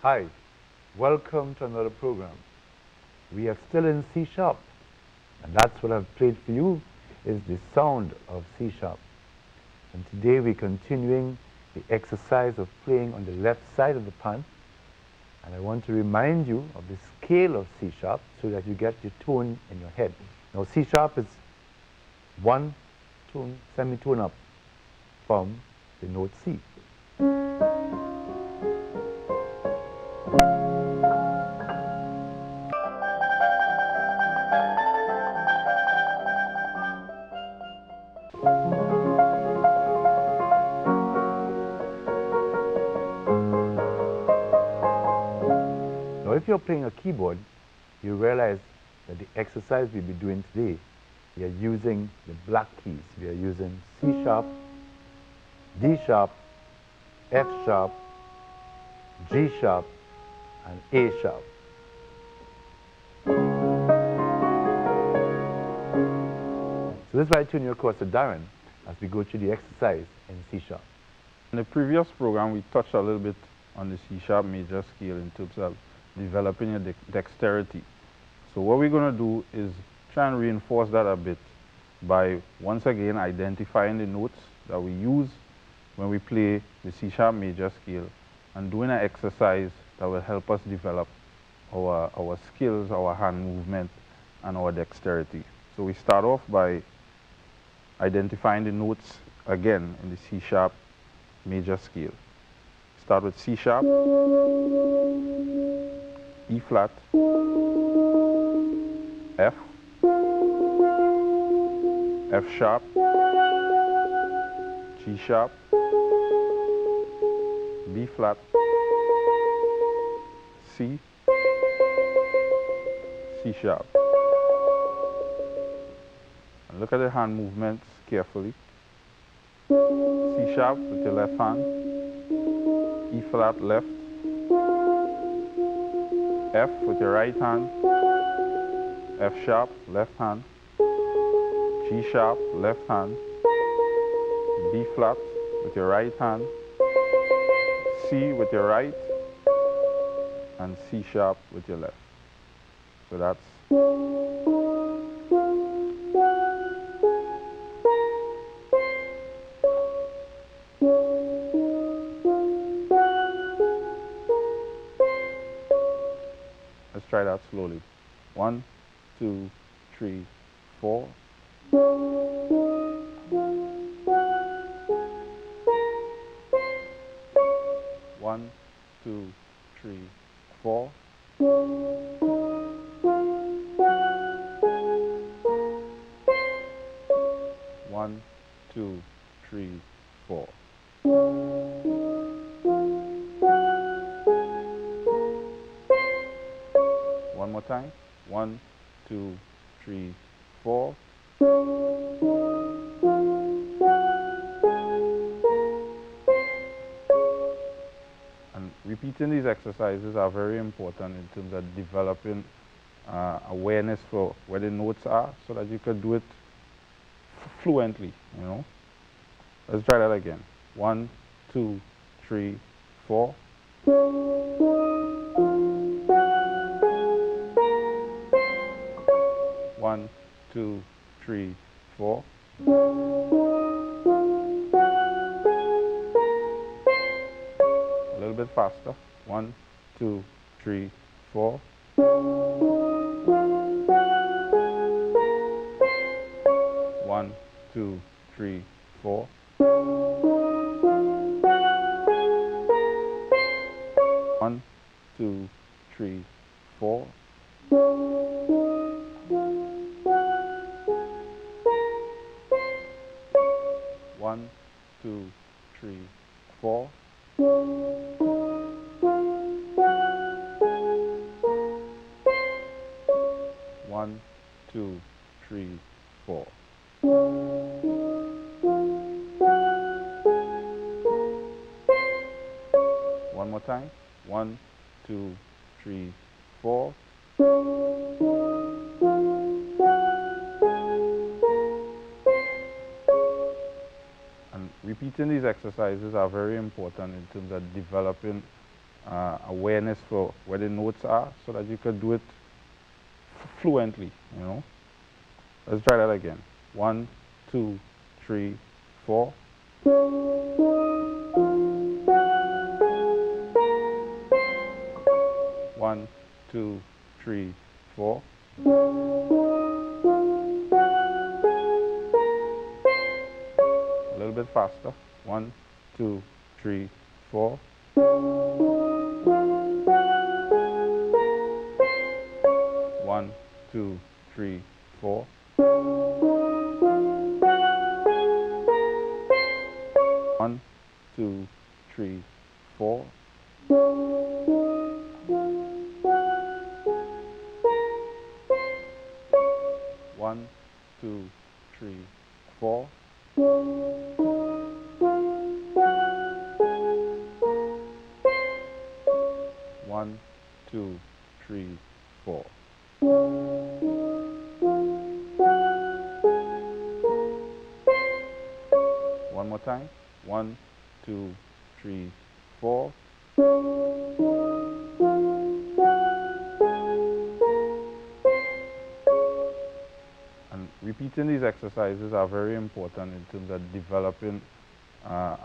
Hi, welcome to another program. We are still in C sharp, and that's what I've played for you is the sound of C sharp. And today we're continuing the exercise of playing on the left side of the pan. And I want to remind you of the scale of C sharp so that you get your tone in your head. Now C sharp is one tone, semitone up from the note C. Now if you're playing a keyboard, you realize that the exercise we'll be doing today, we are using the black keys. We are using C sharp, D sharp, F sharp, G sharp, and A sharp. So this is why I tune your course to Darren as we go through the exercise in C sharp. In the previous program, we touched a little bit on the C sharp major scale in terms of developing your dexterity. So what we're going to do is try and reinforce that a bit by once again identifying the notes that we use when we play the C sharp major scale and doing an exercise that will help us develop our skills, our hand movement, and our dexterity. So we start off by identifying the notes again in the C sharp major scale. Start with C sharp, E flat, F, F sharp, G sharp, B flat, C, C sharp. And look at the hand movements carefully. C sharp with your left hand, E flat left, F with your right hand, F sharp left hand, G sharp left hand, B flat with your right hand, C with your right, and C sharp with your left. So that's let's try that slowly. 1, 2, 3, 4. 1, 2, 3, 4. 1, 2, 3, 4. One more time. 1, 2, 3, 4. And repeating these exercises are very important in terms of developing awareness for where the notes are so that you can do it fluently, you know. Let's try that again. 1, 2, 3, 4. 1, 2, 3, 4. A little bit faster. 1, 2, 3, 4. 1, 2, 3, 4. 1, 2, 3, 4. 1, 2, 3, 4. 1, 2, 3, 4. One more time. 1, 2, 3, 4. And repeating these exercises are very important in terms of developing awareness for where the notes are so that you could do it fluently, you know. Let's try that again. 1, 2, 3, 4. 1, 2, 3, 4. A little bit faster. 1, 2, 3, 4. 1, 2, 3, 4. One, two, three, 4. 1, 2, 3, 4. 1, 2, 3, 4. One more time. 1, 2, 3, 4. And repeating these exercises are very important in terms of developing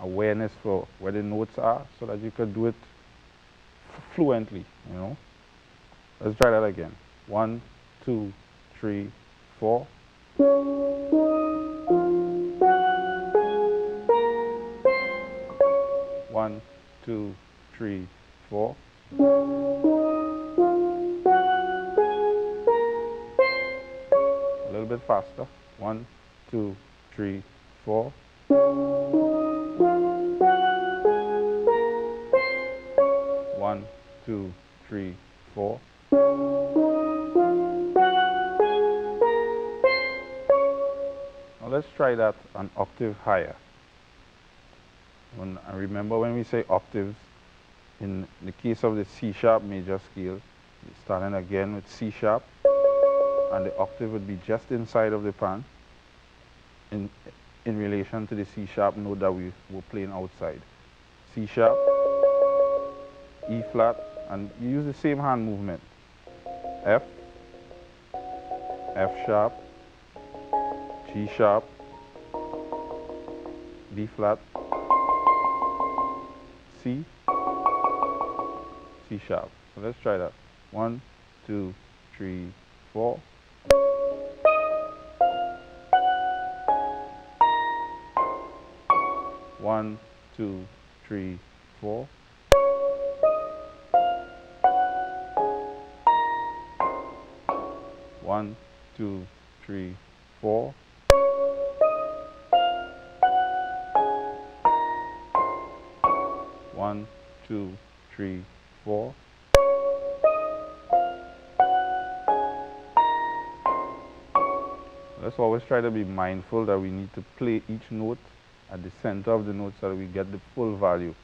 awareness for where the notes are so that you could do it fluently, you know. Let's try that again. 1, 2, 3, 4. 1, 2, 3, 4. A little bit faster. 1, 2, 3, 4. 1, 2, 3, 4. Now let's try that an octave higher. I remember when we say octaves, in the case of the C sharp major scale, starting again with C sharp, and the octave would be just inside of the pan in relation to the C sharp note that we were playing outside. C sharp, E flat, and you use the same hand movement. F, F sharp, G sharp, B flat, C, C sharp. So let's try that. 1, 2, 3, 4. 1, 2, 3, 4. 1, 2, 3, 4. 1, 2, 3, 4. Let's always try to be mindful that we need to play each note at the center of the note so that we get the full value.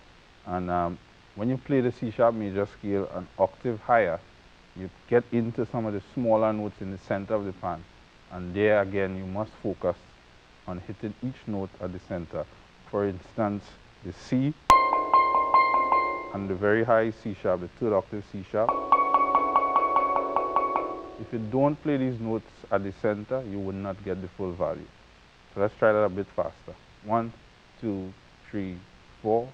And when you play the C sharp major scale an octave higher, you get into some of the smaller notes in the center of the pan. And there again, you must focus on hitting each note at the center. For instance, the C and the very high C sharp, the third octave C sharp. If you don't play these notes at the center, you will not get the full value. So let's try that a bit faster. 1, 2, 3, 4.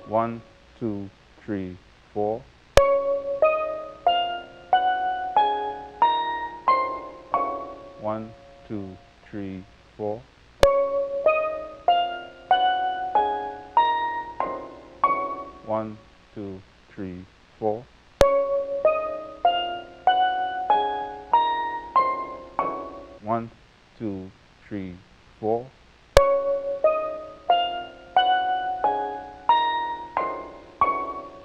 1, 2, 3, 4. 1, 2, 3, 4. 1, 2, 3, 4. 1, 2, 3, 4.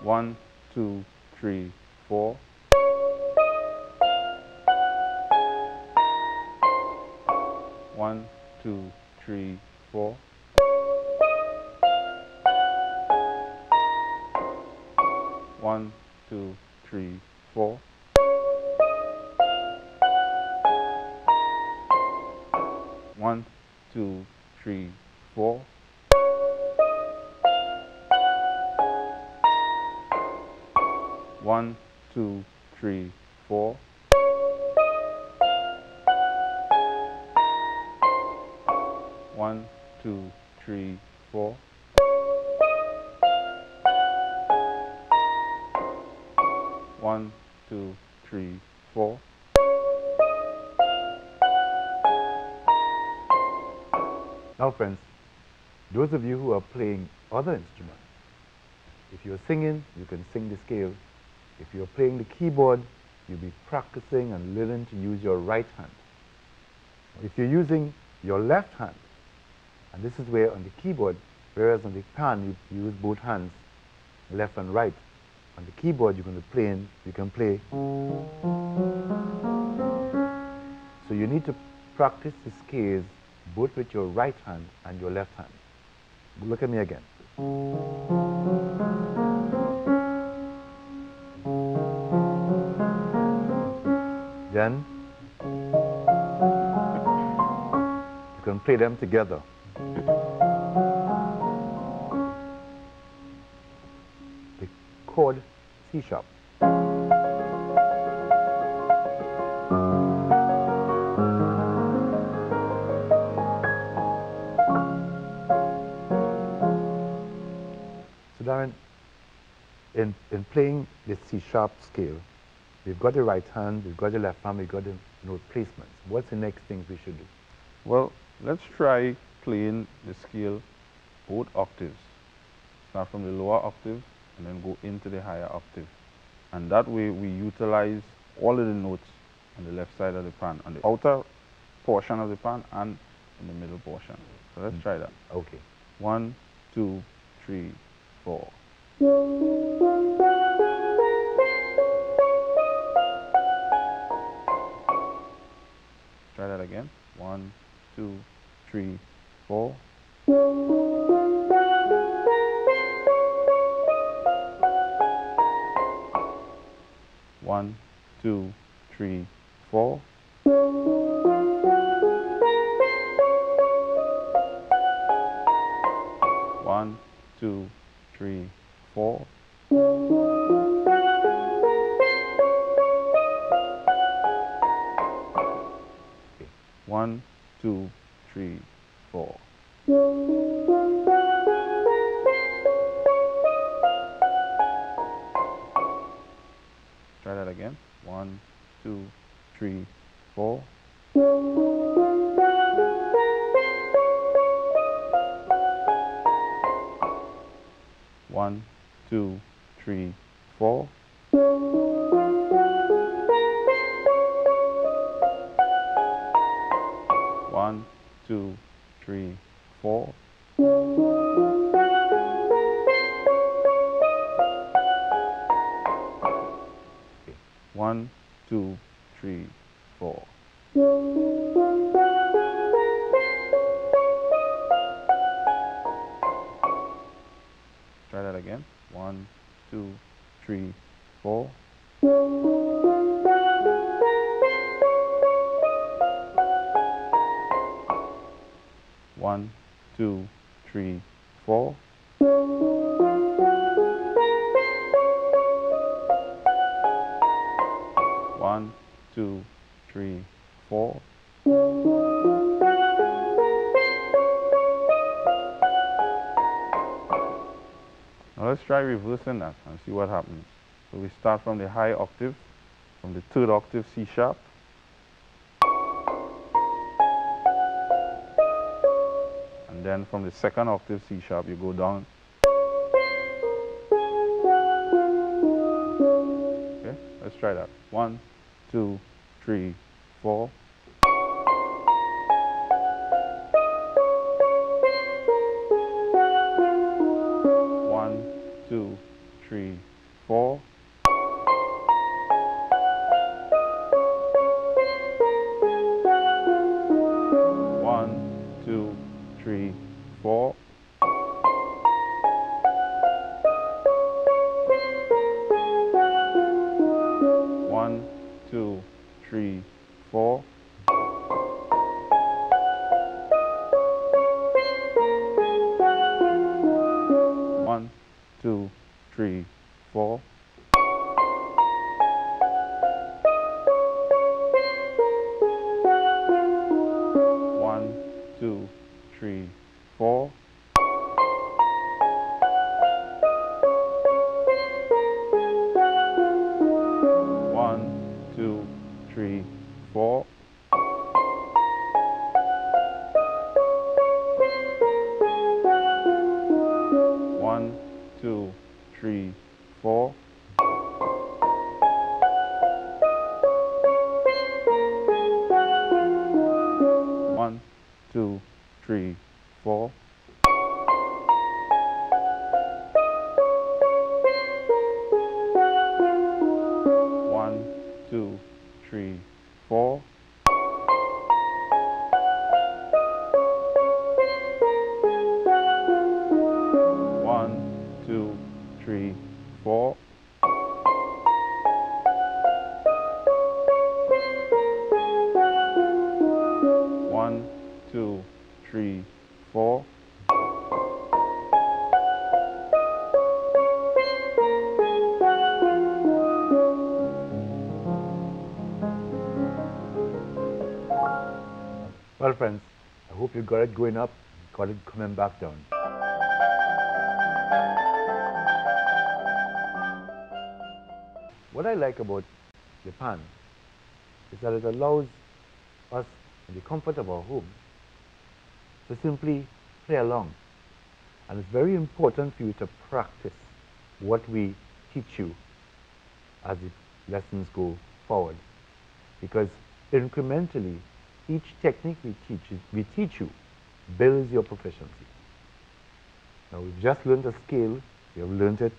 1, 2, 3, 4. 1, 2, 3, 4. 1, 2, 3, 4. 1, 2, 3, 4. 1, 2, 3, 4. 1, 2, 3, 4. 1, 2, 3, 4. Now friends, those of you who are playing other instruments, if you're singing, you can sing the scale. If you're playing the keyboard, you'll be practicing and learning to use your right hand. If you're using your left hand, and this is where on the keyboard, whereas on the pan you use both hands, left and right. On the keyboard you can play. So you need to practice the scales both with your right hand and your left hand. Look at me again. Then you can play them together. The chord C sharp. So Darren, in playing the C sharp scale, we've got the right hand, we've got the left hand, we've got the note placements. What's the next things we should do? Well, let's try playing the scale both octaves. Start from the lower octave and then go into the higher octave. And that way we utilize all of the notes on the left side of the pan, on the outer portion of the pan and in the middle portion. So let's try that. Okay. 1, 2, 3, 4. Try that again. 1, 2, 3, 4. 1, 2, 3, 4. 1, 2, 3, 4. 1, 2, 3, 4. Try that again. 1, 2, 3, 4. 1, 2, 3, 4. 1, 2, 3, 4. 1, 2, 3, 4. Try that again. 1, 2, 3, 4. 1, 2, 3, 4. 1, 2, 3, 4. Now let's try reversing that and see what happens. So we start from the high octave, from the third octave C sharp. And then from the second octave C sharp you go down. Okay, let's try that. 1, 2, 3, 4. 1, 2, 3, 4. 1, 2, 3, 4. 1, 2, 3, 4. 2, 3, 4. One, two, three, four. One, two, three, four. One, two, three, four. One, two, three, four. One, two, three, four. One, two, three, four. One, two, three, four. Well, friends, I hope you got it going up, got it coming back down. What I like about the pan is that it allows us, in the comfort of our home, to simply play along. And it's very important for you to practice what we teach you as the lessons go forward. Because incrementally, each technique we teach you builds your proficiency. Now, we've just learned a scale. We have learned it.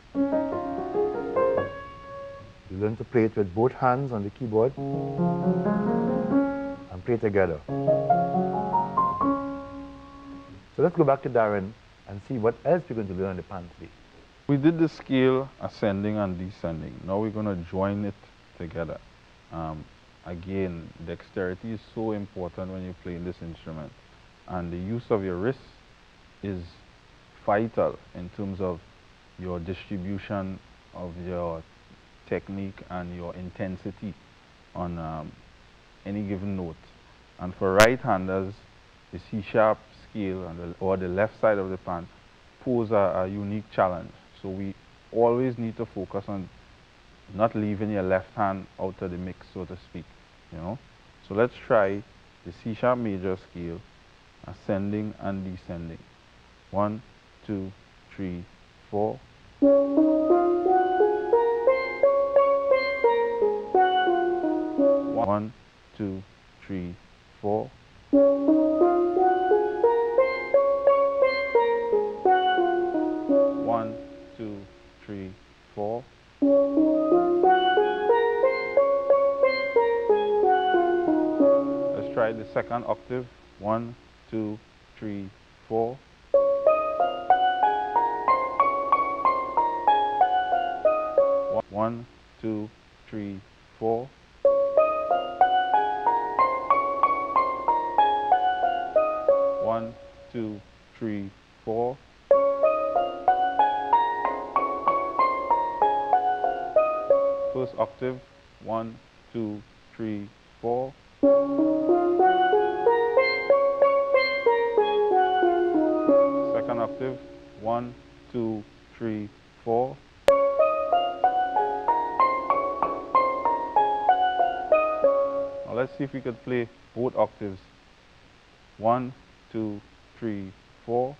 You learn to play it with both hands on the keyboard and play together. So let's go back to Darren and see what else we're going to learn on the pan today. We did the scale ascending and descending. Now we're going to join it together. Again, dexterity is so important when you're playing this instrument. And the use of your wrists is vital in terms of your distribution of your technique and your intensity on any given note. And for right-handers, the C-sharp scale or the left side of the pan pose a unique challenge. So we always need to focus on not leaving your left hand out of the mix, so to speak, you know. So let's try the C-sharp major scale, ascending and descending. 1, 2, 3, 4. 1, 2, 3, 4. 1, 2, 3, 4. Let's try the second octave. 1, 2, 3, 4. 1, 2, 3, 4. 1, 2, 3, 4. First octave. 1, 2, 3, 4. Second octave. 1, 2, 3, 4. Now let's see if we could play both octaves. 1, 2, 3, 4.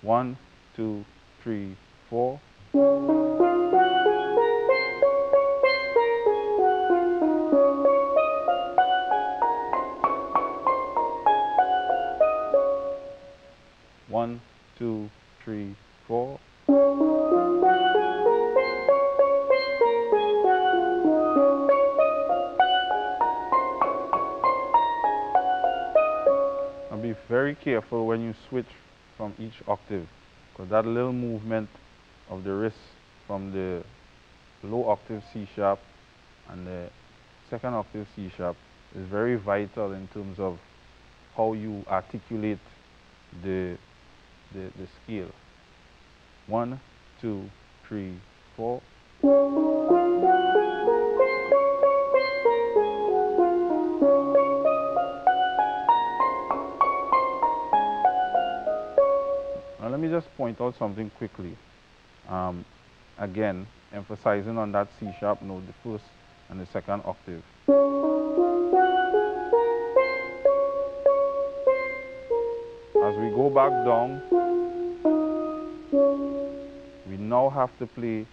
1, 2, 3, 4. One, two, three, four. 'And be very careful when you switch from each octave, because that little movement of the wrist from the low octave C sharp and the second octave C sharp is very vital in terms of how you articulate the scale. 1, 2, 3, 4. Now let me just point out something quickly. Again, emphasizing on that C sharp note, the first and the second octave. As we go back down, we now have to play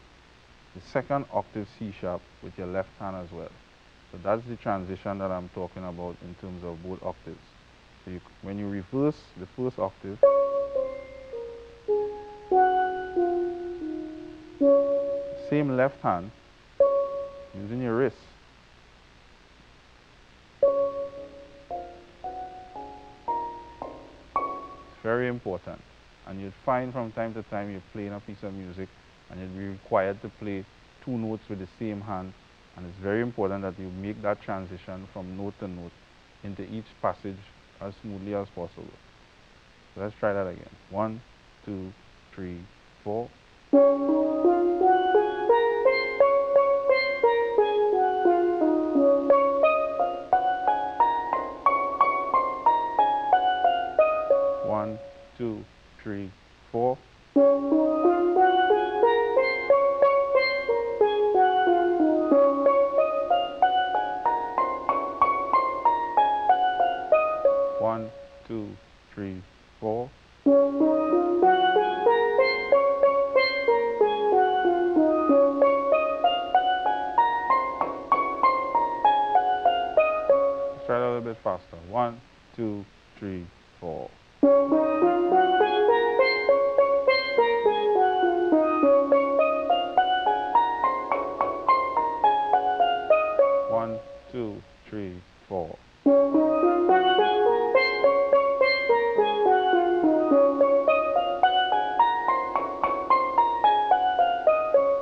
the second octave C sharp with your left hand as well. So that's the transition that I'm talking about in terms of both octaves. So when you reverse the first octave, same left hand, using your wrist. It's very important. And you'd find from time to time you're playing a piece of music and you'd be required to play 2 notes with the same hand. And it's very important that you make that transition from note to note into each passage as smoothly as possible. So let's try that again. 1, 2, 3, 4. One, 2, 3, 4. One, 2, 3, 4. Let's try it a little bit faster. 1, 2, 3, 4. One, 2, 3, 4.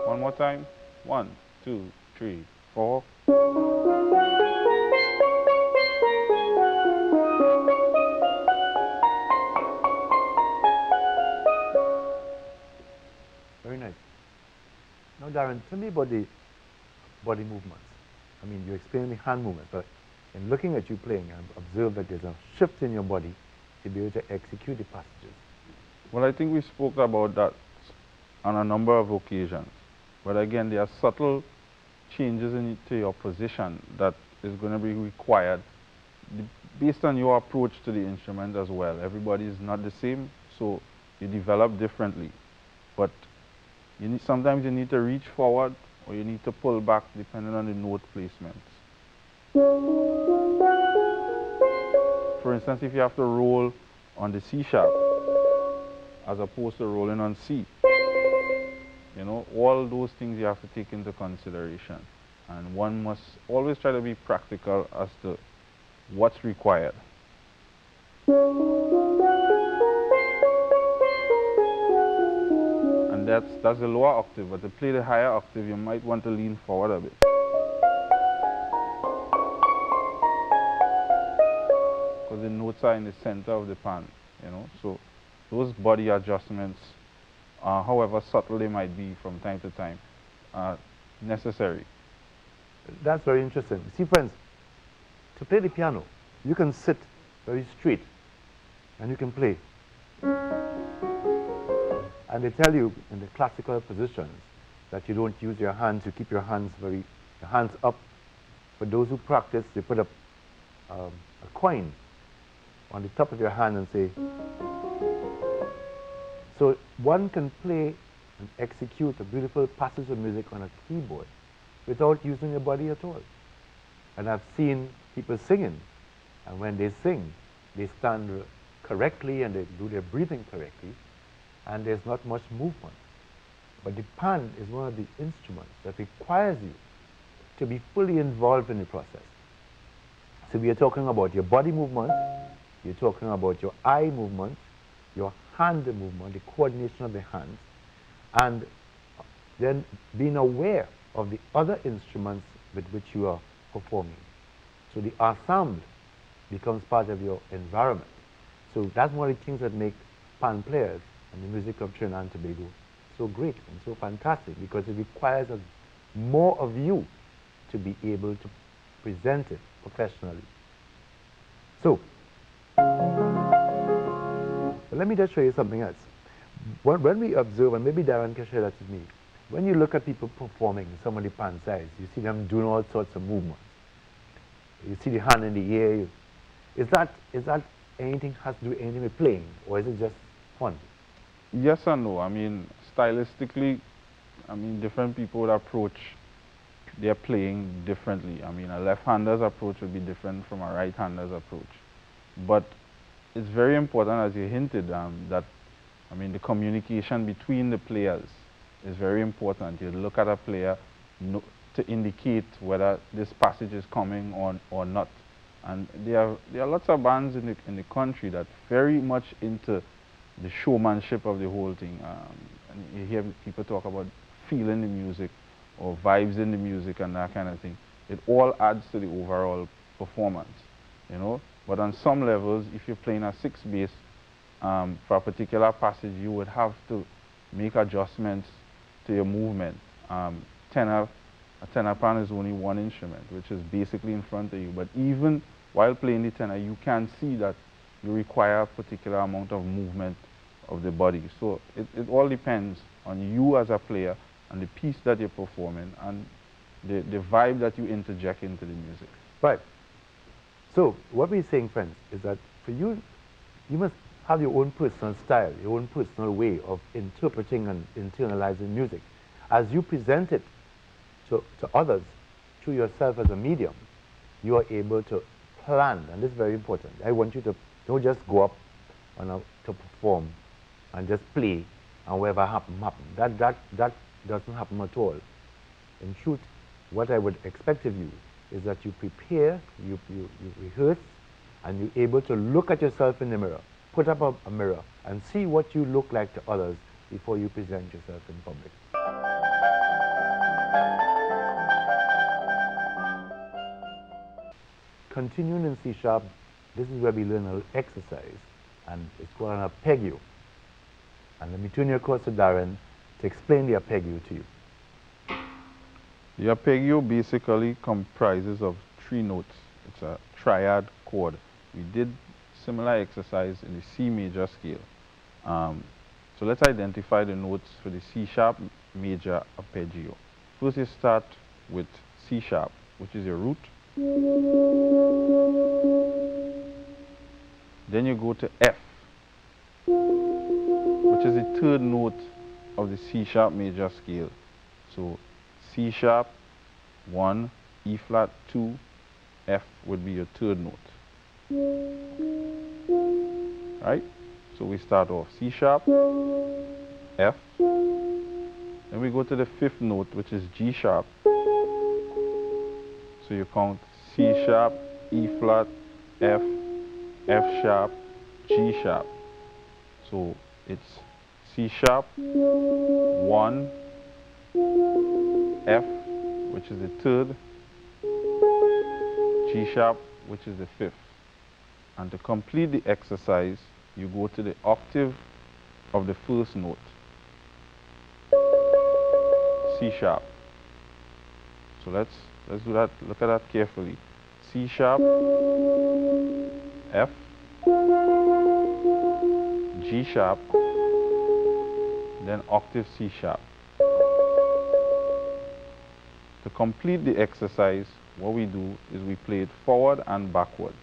One more time. 1, 2, 3, 4. Very nice. Now, Darren, tell me about the body movements. I mean, you explained the hand movement, but in looking at you playing, I've observed that there's a shift in your body to be able to execute the passages. Well, I think we spoke about that on a number of occasions. But again, there are subtle changes to your position that is going to be required based on your approach to the instrument as well. Everybody is not the same, so you develop differently. But sometimes you need to reach forward or you need to pull back depending on the note placements. For instance, if you have to roll on the C sharp as opposed to rolling on C, you know, all those things you have to take into consideration. And one must always try to be practical as to what's required. And that's the lower octave, but to play the higher octave, you might want to lean forward a bit. Because the notes are in the center of the pan, you know, so those body adjustments, however subtle they might be from time to time, are necessary. That's very interesting. See, friends, to play the piano, you can sit very straight and you can play. And they tell you in the classical positions that you don't use your hands, you keep your hands up. For those who practice, they put a coin on the top of your hand and say. So one can play and execute a beautiful passage of music on a keyboard without using your body at all. And I've seen people singing, and when they sing, they stand correctly and they do their breathing correctly, and there's not much movement. But the pan is one of the instruments that requires you to be fully involved in the process. So we are talking about your body movement, you're talking about your eye movement, your hand movement, the coordination of the hands, and then being aware of the other instruments with which you are performing. So the ensemble becomes part of your environment. So that's one of the things that make pan players and the music of Trinidad and Tobago so great and so fantastic, because it requires more of you to be able to present it professionally. So, let me just show you something else. When we observe, and maybe Darren can share that with me, when you look at people performing some of the pan sides, you see them doing all sorts of movements. You see the hand in the air. Is that anything has to do anything with playing, or is it just fun? Yes and no. I mean, stylistically, I mean, different people would approach their playing differently. I mean, a left-hander's approach would be different from a right-hander's approach. But it's very important, as you hinted, that, I mean, the communication between the players is very important. You look at a player to indicate whether this passage is coming or not. And there are lots of bands in the country that very much into the showmanship of the whole thing. And you hear people talk about feeling the music or vibes in the music and that kind of thing. It all adds to the overall performance, you know. But on some levels, if you're playing a six bass for a particular passage, you would have to make adjustments to your movement. A tenor pan is only one instrument, which is basically in front of you. But even while playing the tenor, you can see that you require a particular amount of movement of the body. So it all depends on you as a player and the piece that you're performing and the vibe that you interject into the music. Right. So what we're saying, friends, is that for you, you must have your own personal style, your own personal way of interpreting and internalizing music. As you present it to others, to yourself as a medium, you are able to plan, and this is very important. I want you to don't just go up to perform and just play and whatever happen. That doesn't happen at all. In truth, what I would expect of you is that you prepare, you rehearse, and you're able to look at yourself in the mirror, put up a mirror, and see what you look like to others before you present yourself in public. Continuing in C sharp, this is where we learn an exercise, and it's called an arpeggio. And let me turn you across to Darren to explain the arpeggio to you. The arpeggio basically comprises of 3 notes. It's a triad chord. We did similar exercise in the C major scale. So let's identify the notes for the C sharp major arpeggio. First you start with C sharp, which is your root. Then you go to F, which is the 3rd note of the C sharp major scale. So C sharp 1, E flat 2, F would be your 3rd note. Right? So we start off C sharp, F, then we go to the 5th note, which is G sharp. So you count C sharp, E flat, F, F sharp, G sharp. So it's C sharp 1, F, which is the 3rd, G sharp, which is the 5th. And to complete the exercise, you go to the octave of the 1st note, C sharp. So let's do that. Look at that carefully. C sharp, F, G sharp, then octave C sharp. To complete the exercise, what we do is we play it forward and backward.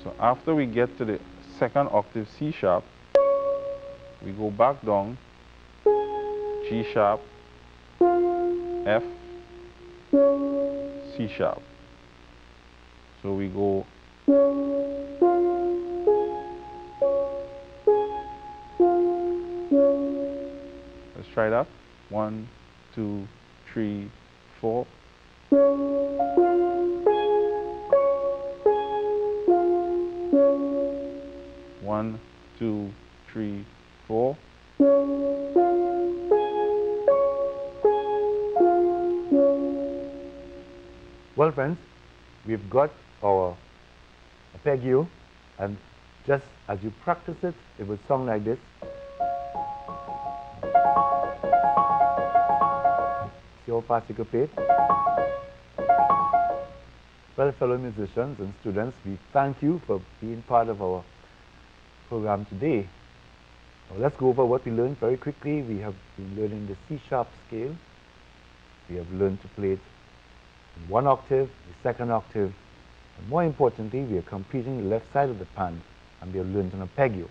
So after we get to the 2nd octave C sharp, we go back down, G sharp, F, C sharp. So we go let's try that. 1, 2, 3, 4. 1, 2, 3, 4. Well, friends, we've got our arpeggio, and just as you practice it, it will sound like this. See how fast you can play it? Well, fellow musicians and students, we thank you for being part of our program today. Now, let's go over what we learned very quickly. We have been learning the C-sharp scale. We have learned to play it in one octave, the second octave, and more importantly, we are completing the left side of the pan, and we have learned an arpeggio.